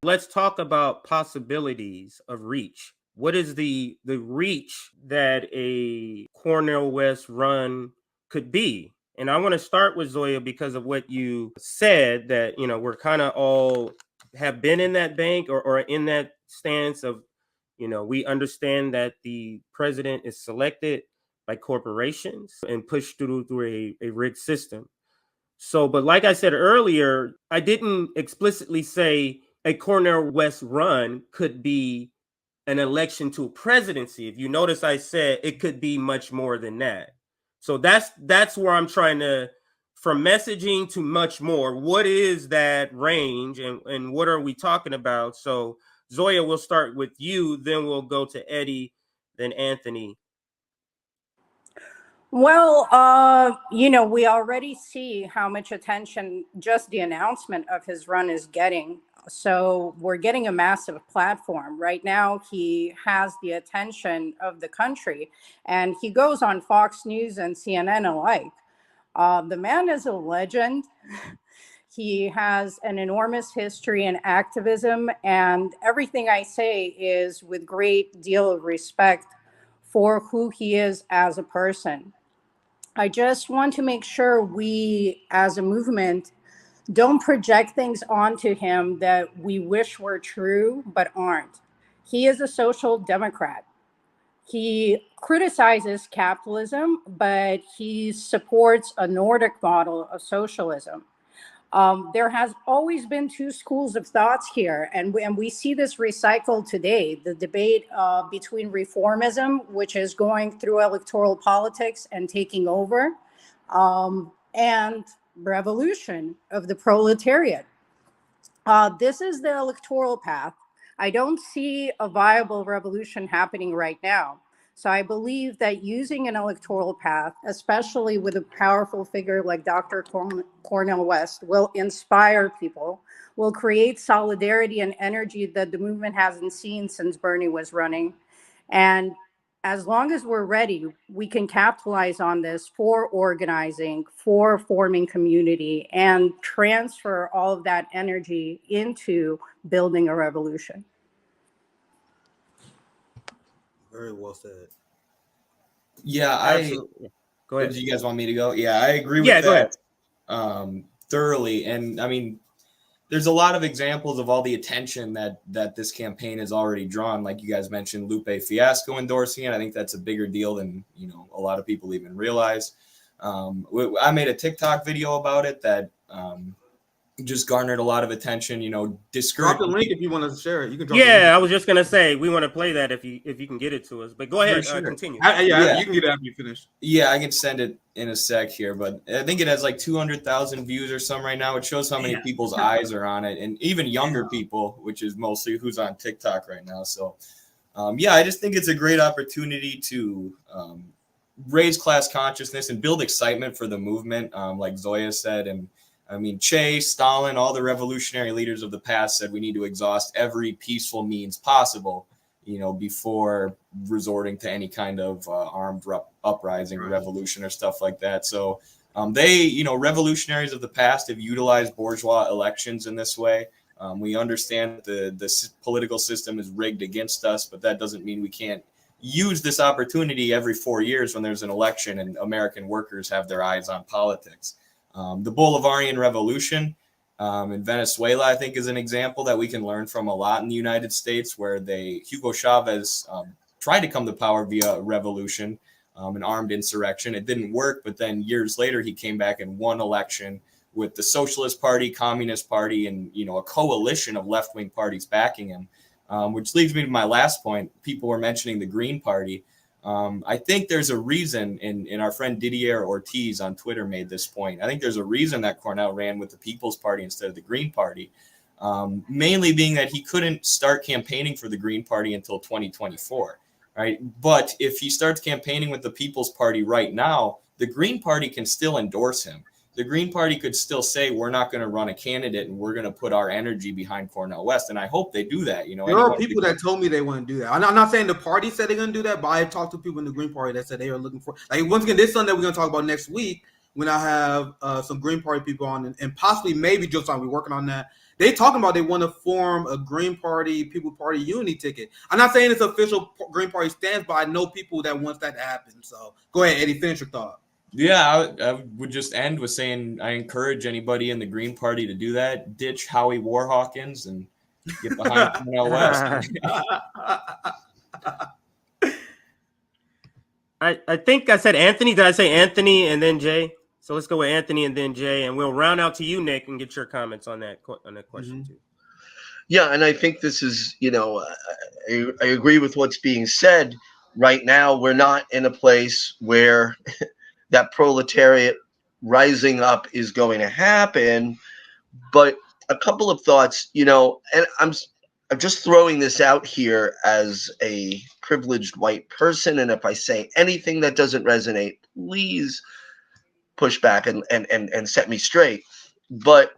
Let's talk about possibilities of reach. What is the reach that a Cornel West run could be? And I want to start with Zoya because of what you said, that, you know, we're kind of all have been in that bank or in that stance of, you know, we understand that the president is selected by corporations and pushed through a rigged system. So, but like I said earlier, I didn't explicitly say a Cornel West run could be an election to a presidency. If you notice, I said it could be much more than that. So that's where I'm trying to, from messaging to much more, what is that range and what are we talking about? So Zoya, we'll start with you, then we'll go to Eddie, then Anthony. Well, we already see how much attention just the announcement of his run is getting. So we're getting a massive platform. Right now, he has the attention of the country, and he goes on Fox News and CNN alike. The man is a legend. He has an enormous history in activism, and everything I say is with great deal of respect for who he is as a person. I just want to make sure we, as a movement, don't project things onto him that we wish were true but aren't. He is a social democrat. He criticizes capitalism, but he supports a Nordic model of socialism. There has always been two schools of thoughts here, and we see this recycled today. The debate between reformism, which is going through electoral politics and taking over, and revolution of the proletariat. This is the electoral path. I don't see a viable revolution happening right now. So I believe that using an electoral path, especially with a powerful figure like Dr. Cornel West, will inspire people, will create solidarity and energy that the movement hasn't seen since Bernie was running. And as long as we're ready, we can capitalize on this for organizing, for forming community, and transfer all of that energy into building a revolution. Very well said. Yeah, Absolutely. Go ahead. Do you guys want me to go? Yeah, I agree with that thoroughly. And I mean, there's a lot of examples of all the attention that this campaign has already drawn. Like you guys mentioned, Lupe Fiasco endorsing it. I think that's a bigger deal than, you know, a lot of people even realize. I made a TikTok video about it that just garnered a lot of attention. You know, drop the link if you want to share it. You can drop Yeah, I was just gonna say we want to play that if you can get it to us. But go ahead, sure. Continue. You can get it after you finish. Yeah, I can send it in a sec here, but I think it has like 200,000 views or something right now. It shows how many people's eyes are on it, and even younger people, which is mostly who's on TikTok right now. So, I just think it's a great opportunity to raise class consciousness and build excitement for the movement, like Zoya said. And I mean, Che, Stalin, all the revolutionary leaders of the past said we need to exhaust every peaceful means possible, you know, before resorting to any kind of armed uprising or revolution or stuff like that. So revolutionaries of the past have utilized bourgeois elections in this way. We understand the political system is rigged against us, but that doesn't mean we can't use this opportunity every 4 years when there's an election and American workers have their eyes on politics. The Bolivarian Revolution in Venezuela, I think, is an example that we can learn from a lot in the United States, where Hugo Chavez tried to come to power via revolution, an armed insurrection. It didn't work, but then years later, he came back and won election with the Socialist Party, Communist Party, and, you know, a coalition of left-wing parties backing him, which leads me to my last point. People were mentioning the Green Party. I think there's a reason, and our friend Didier Ortiz on Twitter made this point. I think there's a reason that Cornel ran with the People's Party instead of the Green Party, mainly being that he couldn't start campaigning for the Green Party until 2024, right? But if he starts campaigning with the People's Party right now, the Green Party can still endorse him. The Green Party could still say, we're not going to run a candidate and we're going to put our energy behind Cornel West. And I hope they do that. You know, there are people that told me they wouldn't do that. I'm not saying the party said they're going to do that, but I talked to people in the Green Party that said they are looking for, like, once again, this Sunday we're going to talk about next week when I have some Green Party people on, and possibly maybe Josiah, we're working on that. They talking about they want to form a Green Party, People Party unity ticket. I'm not saying it's official Green Party stance, but I know people that wants that to happen. So go ahead, Eddie, finish your thought. Yeah, I would just end with saying I encourage anybody in the Green Party to do that. Ditch Howie Warhawkins and get behind Cornel West. I think I said Anthony. Did I say Anthony and then Jay? So let's go with Anthony and then Jay, and we'll round out to you, Nick, and get your comments on that question too. Yeah, and I think this is, I agree with what's being said. Right now, we're not in a place where that proletariat rising up is going to happen. But a couple of thoughts, and I'm just throwing this out here as a privileged white person. And if I say anything that doesn't resonate, please push back and set me straight. But,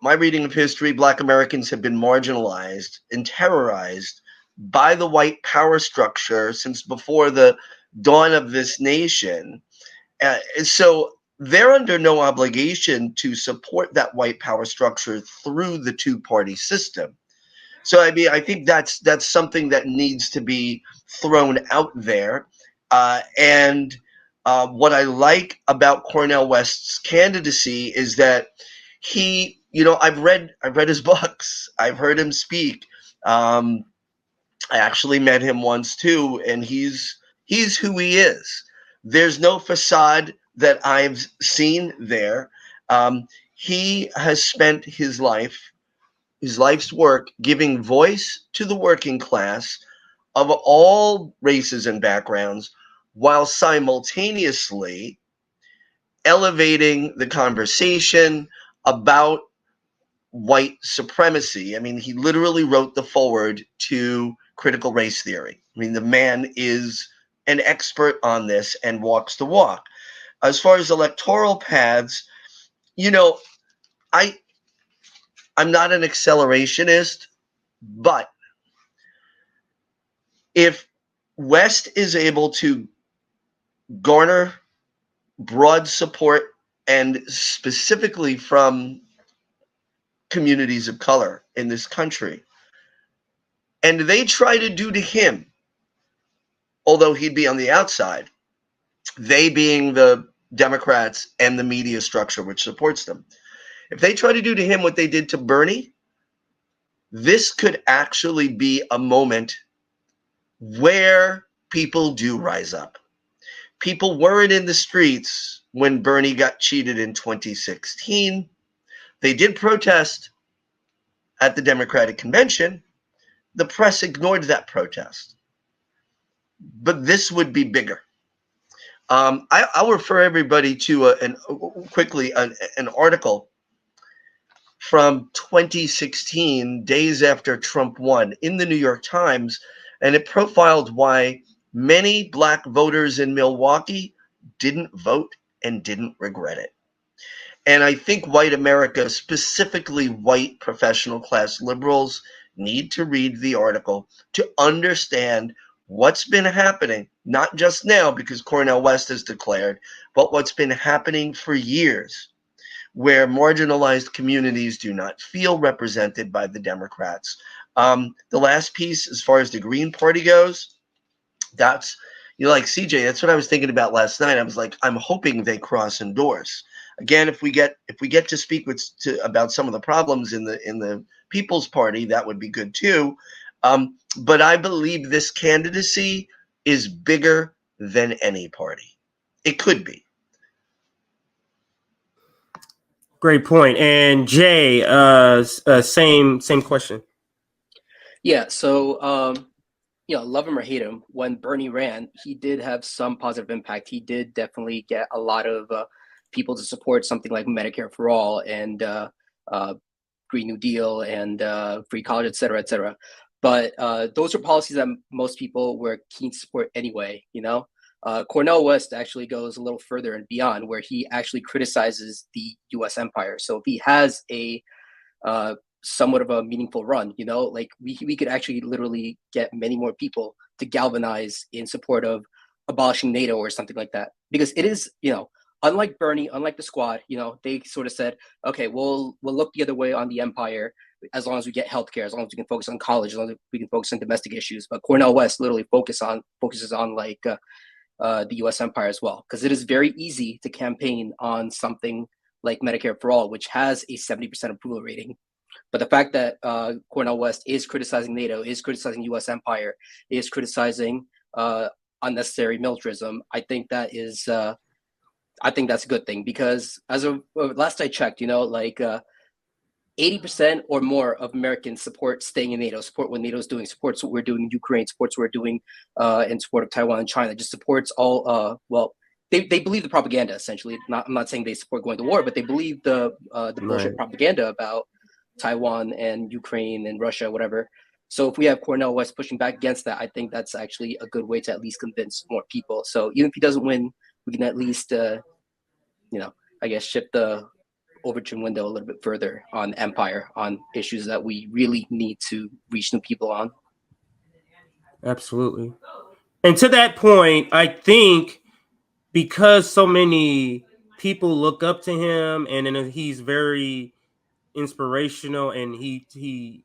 my reading of history, Black Americans have been marginalized and terrorized by the white power structure since before the dawn of this nation. So they're under no obligation to support that white power structure through the two-party system. So I think that's something that needs to be thrown out there. And what I like about Cornel West's candidacy is that he, I've read his books. I've heard him speak. I actually met him once too, and he's who he is. There's no facade that I've seen there. He has spent his life's work giving voice to the working class of all races and backgrounds, while simultaneously elevating the conversation about white supremacy. I mean, he literally wrote the foreword to critical race theory. I mean, the man is an expert on this and walks the walk. As far as electoral paths, I'm not an accelerationist, but if West is able to garner broad support, and specifically from communities of color in this country, and they try to do to him, although he'd be on the outside, they being the Democrats and the media structure which supports them, if they try to do to him what they did to Bernie, this could actually be a moment where people do rise up. People weren't in the streets when Bernie got cheated in 2016. They did protest at the Democratic Convention. The press ignored that protest. But this would be bigger. I'll refer everybody to an article from 2016, days after Trump won, in the New York Times, and it profiled why many Black voters in Milwaukee didn't vote and didn't regret it. And I think white America, specifically white professional class liberals, need to read the article to understand what's been happening, not just now because Cornel West has declared, but what's been happening for years, where marginalized communities do not feel represented by the Democrats. The last piece, as far as the Green Party goes, that's, like CJ, that's what I was thinking about last night. I was like, I'm hoping they cross and endorse. Again, if we get to speak about some of the problems in the People's Party, that would be good too. But I believe this candidacy is bigger than any party. It could be. Great point. And Jay, same question. Yeah. So, love him or hate him, when Bernie ran, he did have some positive impact. He did definitely get a lot of people to support something like Medicare for All and Green New Deal and free college, et cetera, et cetera. But those are policies that most people were keen to support anyway, Cornel West actually goes a little further and beyond, where he actually criticizes the U.S. empire. So if he has a somewhat of a meaningful run, like we could actually literally get many more people to galvanize in support of abolishing NATO or something like that. Because it is, unlike Bernie, unlike the squad, they sort of said, okay, we'll look the other way on the empire as long as we get healthcare, as long as we can focus on college, as long as we can focus on domestic issues. But Cornel West literally focuses on like the U.S. empire as well, because it is very easy to campaign on something like Medicare for All, which has a 70% approval rating. But the fact that Cornel West is criticizing NATO, is criticizing U.S. empire, is criticizing unnecessary militarism, I think that's a good thing, because as of last I checked, 80% or more of Americans support staying in NATO, support what NATO is doing, supports what we're doing in Ukraine, supports what we're doing in support of Taiwan and China, just supports all, they believe the propaganda, essentially. I'm not saying they support going to war, but they believe the bullshit propaganda about Taiwan and Ukraine and Russia, whatever. So if we have Cornel West pushing back against that, I think that's actually a good way to at least convince more people. So even if he doesn't win, we can at least, I guess, shift the Overton window a little bit further on empire, on issues that we really need to reach new people on. Absolutely. And to that point, I think because so many people look up to him, and he's very inspirational, and he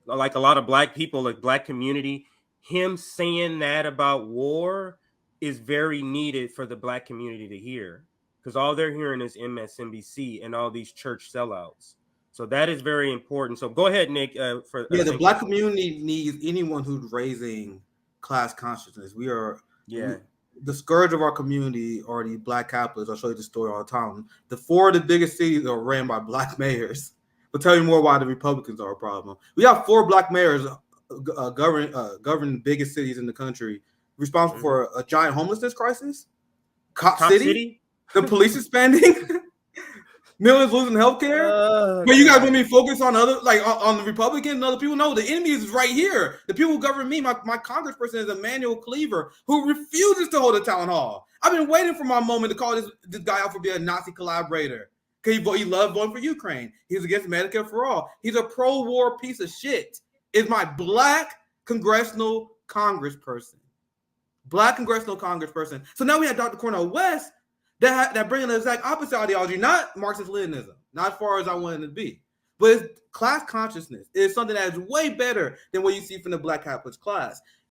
like a lot of Black people, like Black community, him saying that about war is very needed for the Black community to hear, because all they're hearing is MSNBC and all these church sellouts. So that is very important. So go ahead, Nick. The Black community needs anyone who's raising class consciousness. The scourge of our community are the Black capitalists. I'll show you the story all the time. The 4 of the biggest cities are ran by Black mayors. We'll tell you more why the Republicans are a problem. We have 4 Black mayors govern the biggest cities in the country, responsible for a giant homelessness crisis. Cop City? The police is spending. Millions losing healthcare. But you guys want me to focus on on the Republicans and other people? No, the enemy is right here. The people who govern me, my congressperson is Emmanuel Cleaver, who refuses to hold a town hall. I've been waiting for my moment to call this guy out for being a Nazi collaborator. Because he loved voting for Ukraine. He's against Medicare for All. He's a pro-war piece of shit. Is my Black congressional congressperson. Black congressional congressperson. So now we have Dr. Cornel West that bringing the exact opposite ideology, not Marxist-Leninism, not as far as I wanted it to be, but it's class consciousness. It's something that is way better than what you see from the Black capitalist class.